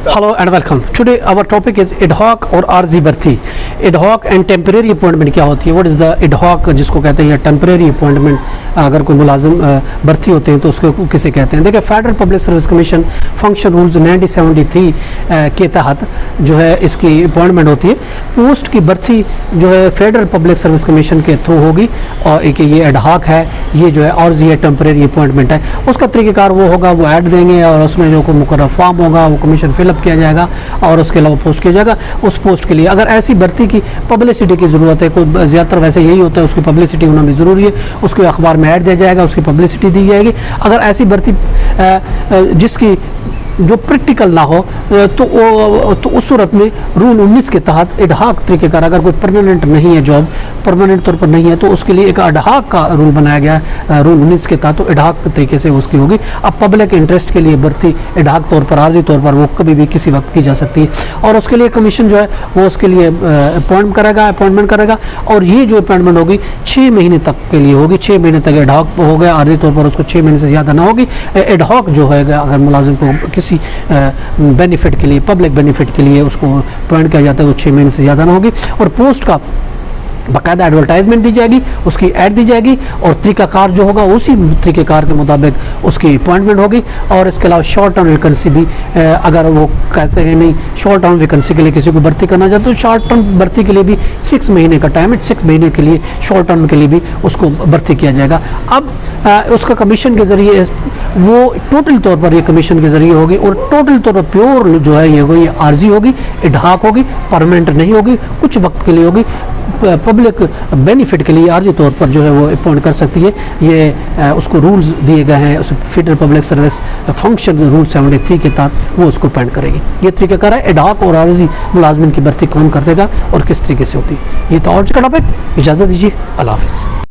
Hello and welcome. Today our topic is ad-hoc और आर्जी भर्ती. ad-hoc and temporary appointment क्या होती है? व्हाट इज़ द ad-hoc जिसको कहते हैं, या टेम्परेरी अपॉइंटमेंट अगर कोई मुलाजिम भर्ती होते हैं तो उसको किसे कहते हैं? देखिए, federal public service commission function rules 1973 के तहत जो है इसकी अपॉइंटमेंट होती है. पोस्ट की भर्ती जो है फेडरल पब्लिक सर्विस कमीशन के थ्रू होगी और एक ये ad-hoc है, ये जो है आर्जी है टेम्परेरी अपॉइंटमेंट है. उसका तरीक़ेकार वो होगा, वो ऐड देंगे और उसमें जो कोई मुकर्रर फॉर्म होगा वो कमीशन फिलअप किया जाएगा और उसके अलावा पोस्ट किया जाएगा. उस पोस्ट के लिए अगर ऐसी भर्ती की पब्लिसिटी की ज़रूरत है, कोई ज़्यादातर वैसे यही होता है, उसकी पब्लिसिटी होना भी ज़रूरी है. उसके अखबार में ऐड दिया जाएगा, उसकी पब्लिसिटी दी जाएगी. अगर ऐसी भर्ती जिसकी जो प्रैक्टिकल ना हो तो उस सूरत में रूल 19 के तहत ad-hoc तरीक़ेकार, अगर कोई परमानेंट नहीं है, जॉब परमानेंट तौर पर नहीं है, तो उसके लिए एक ad-hoc का रूल बनाया गया है रूल 19 के तहत. तो ad-hoc तरीके से उसकी होगी. अब पब्लिक इंटरेस्ट के लिए भर्ती ad-hoc तौर पर, आर्जी तौर पर वो कभी भी किसी वक्त की जा सकती है और उसके लिए कमीशन जो है वो उसके लिए अपॉइंटमेंट करेगा और ये जो अपॉइंटमेंट होगी 6 महीने तक के लिए होगी. 6 महीने तक ad-hoc हो गया, आर्जी तौर पर उसको 6 महीने से ज़्यादा ना होगी. ad-hoc जो है अगर मुलाजिम को किसी बेनिफिट के लिए, पब्लिक बेनिफिट के लिए उसको अपॉइंट किया जाता है, वो 6 महीने से ज़्यादा ना होगी. और पोस्ट का बाकायदा एडवर्टाइजमेंट दी जाएगी, उसकी ऐड दी जाएगी और तरीक़ाकार जो होगा उसी तरीक़ेकार के मुताबिक उसकी अपॉइंटमेंट होगी. और इसके अलावा शॉर्ट टर्म वैकेंसी भी, अगर वो कहते हैं नहीं शॉर्ट टर्म वैकेंसी के लिए किसी को भर्ती करना चाहते तो शॉर्ट टर्म भर्ती के लिए भी 6 महीने का टाइम है. 6 महीने के लिए शॉर्ट टर्म के लिए भी उसको भर्ती किया जाएगा. अब उसका कमीशन के ज़रिए वो टोटल तौर पर ये कमीशन के ज़रिए होगी और टोटल तौर पर प्योर जो है ये आर्जी होगी, ad-hoc होगी, परमानेंट नहीं होगी, कुछ वक्त के लिए होगी. पब्लिक बेनिफिट के लिए आर्जी तौर पर जो है वो अपॉइंट कर सकती है. ये उसको रूल्स दिए गए हैं, उस federal public service function rule 73 के तहत वो उसको अपॉइंट करेगी. ये तरीक़ाकार है. ad-hoc और आर्जी मुलाजमिन की भर्ती कौन कर देगा और किस तरीके से होती है. ये तो आज का टॉपिक. इजाज़त दीजिए. अल्लाह हाफ़िज़.